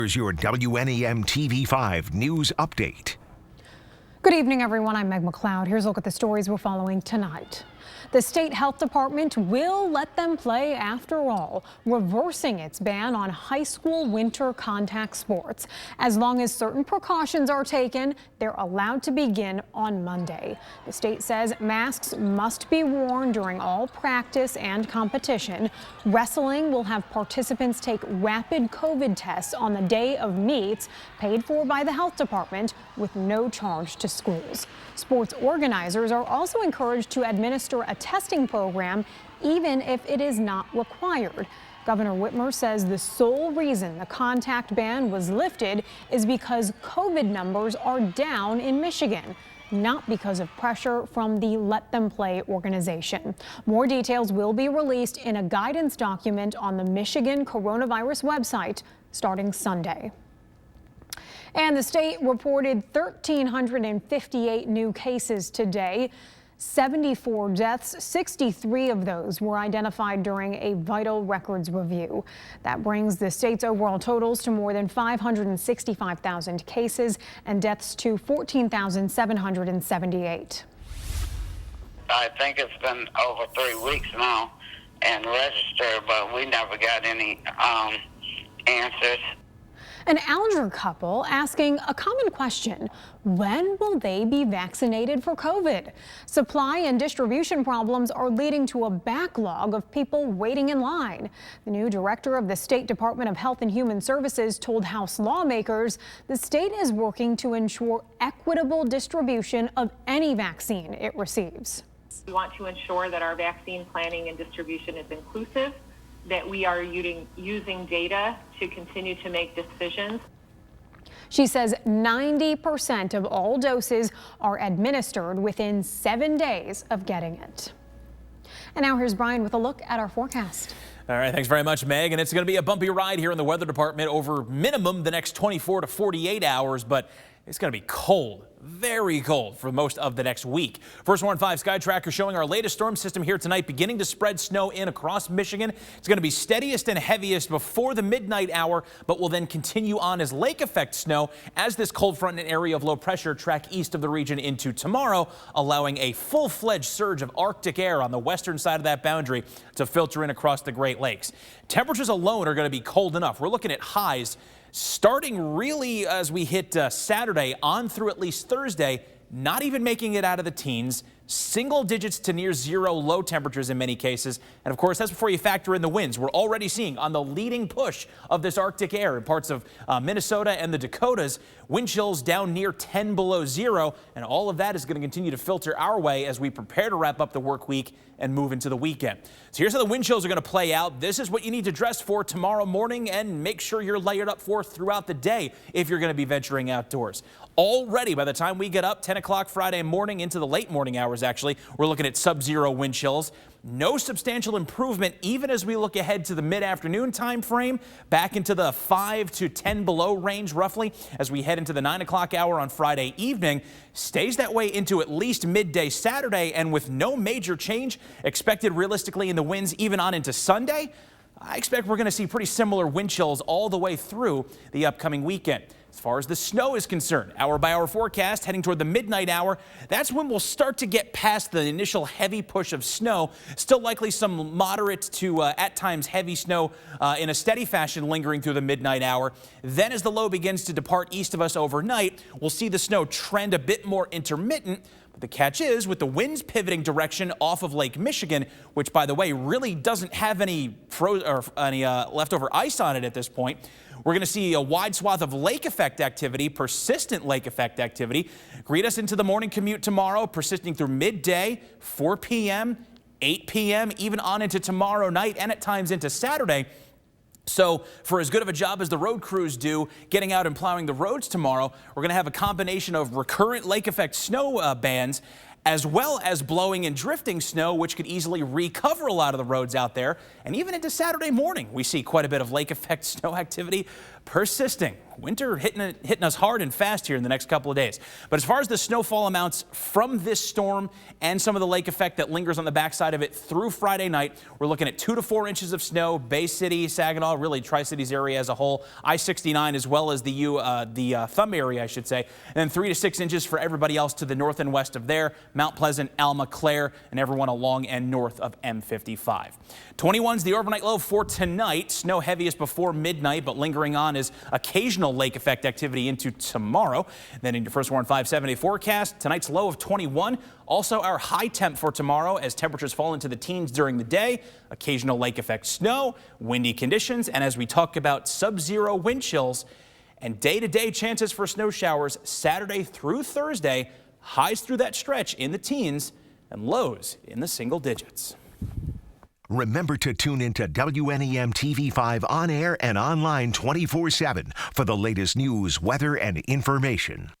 Here's your WNEM TV5 news update. Good evening, everyone. I'm Meg McLeod. Here's a look at the stories we're following tonight. The state health department will let them play after all, reversing its ban on high school winter contact sports. As long as certain precautions are taken, they're allowed to begin on Monday. The state says masks must be worn during all practice and competition. Wrestling will have participants take rapid COVID tests on the day of meets, paid for by the health department, with no charge to schools. Sports organizers are also encouraged to administer a testing program, even if it is not required. Governor Whitmer says the sole reason the contact ban was lifted is because COVID numbers are down in Michigan, not because of pressure from the Let Them Play organization. More details will be released in a guidance document on the Michigan coronavirus website starting Sunday. And the state reported 1,358 new cases today. 74 deaths, 63 of those were identified during a vital records review. That brings the state's overall totals to more than 565,000 cases and deaths to 14,778. I think it's been over 3 weeks now and registered, but we never got any answers. An Alger couple asking a common question: when will they be vaccinated for COVID? Supply and distribution problems are leading to a backlog of people waiting in line. The new director of the State Department of Health and Human Services told House lawmakers the state is working to ensure equitable distribution of any vaccine it receives. We want to ensure that our vaccine planning and distribution is inclusive, that we are using data to continue to make decisions. She says 90% of all doses are administered within 7 days of getting it. And now here's Brian with a look at our forecast. All right, thanks very much, Meg. And it's going to be a bumpy ride here in the weather department over minimum the next 24 to 48 hours, but it's going to be cold, very cold for most of the next week. First Warn 5 Sky Tracker showing our latest storm system here tonight beginning to spread snow in across Michigan. It's going to be steadiest and heaviest before the midnight hour, but will then continue on as lake effect snow as this cold front and area of low pressure track east of the region into tomorrow, allowing a full-fledged surge of Arctic air on the western side of that boundary to filter in across the Great Lakes. Temperatures alone are going to be cold enough. We're looking at highs starting really as we hit Saturday on through at least Thursday, not even making it out of the teens, single digits to near zero low temperatures in many cases. And of course, that's before you factor in the winds. We're already seeing on the leading push of this Arctic air in parts of Minnesota and the Dakotas, wind chills down near 10 below zero. And all of that is going to continue to filter our way as we prepare to wrap up the work week and move into the weekend. So here's how the wind chills are going to play out. This is what you need to dress for tomorrow morning and make sure you're layered up for throughout the day if you're going to be venturing outdoors. Already by the time we get up 10 o'clock Friday morning into the late morning hours, actually, we're looking at sub-zero wind chills. No substantial improvement even as we look ahead to the mid-afternoon time frame, back into the 5 to 10 below range roughly as we head into the 9 o'clock hour on Friday evening. Stays that way into at least midday Saturday, and with no major change expected realistically in the winds even on into Sunday, I expect we're going to see pretty similar wind chills all the way through the upcoming weekend. As far as the snow is concerned, hour-by-hour forecast heading toward the midnight hour, that's when we'll start to get past the initial heavy push of snow. Still likely some moderate to at times heavy snow in a steady fashion lingering through the midnight hour. Then as the low begins to depart east of us overnight, we'll see the snow trend a bit more intermittent. But the catch is, with the winds pivoting direction off of Lake Michigan, which, by the way, really doesn't have any leftover ice on it at this point, we're going to see a wide swath of lake effect activity, persistent lake effect activity. Greet us into the morning commute tomorrow, persisting through midday, 4 p.m., 8 p.m., even on into tomorrow night and at times into Saturday. So for as good of a job as the road crews do getting out and plowing the roads tomorrow, we're going to have a combination of recurrent lake effect snow bands as well as blowing and drifting snow, which could easily recover a lot of the roads out there. And even into Saturday morning, we see quite a bit of lake effect snow activity. persisting. Winter hitting us hard and fast here in the next couple of days. But as far as the snowfall amounts from this storm and some of the lake effect that lingers on the backside of it through Friday night, we're looking at 2 to 4 inches of snow, Bay City, Saginaw, really Tri-Cities area as a whole, I-69 as well as the thumb area, I should say, and then 3 to 6 inches for everybody else to the north and west of there, Mount Pleasant, Alma, Clare, and everyone along and north of M55. 21's the overnight low for tonight. Snow heaviest before midnight, but lingering on is occasional lake effect activity into tomorrow. Then in your First Warn 5 7-day forecast, tonight's low of 21. Also our high temp for tomorrow as temperatures fall into the teens during the day. Occasional lake effect snow, windy conditions, and as we talk about sub-zero wind chills and day-to-day chances for snow showers Saturday through Thursday, highs through that stretch in the teens and lows in the single digits. Remember to tune into WNEM TV5 on air and online 24/7 for the latest news, weather, and information.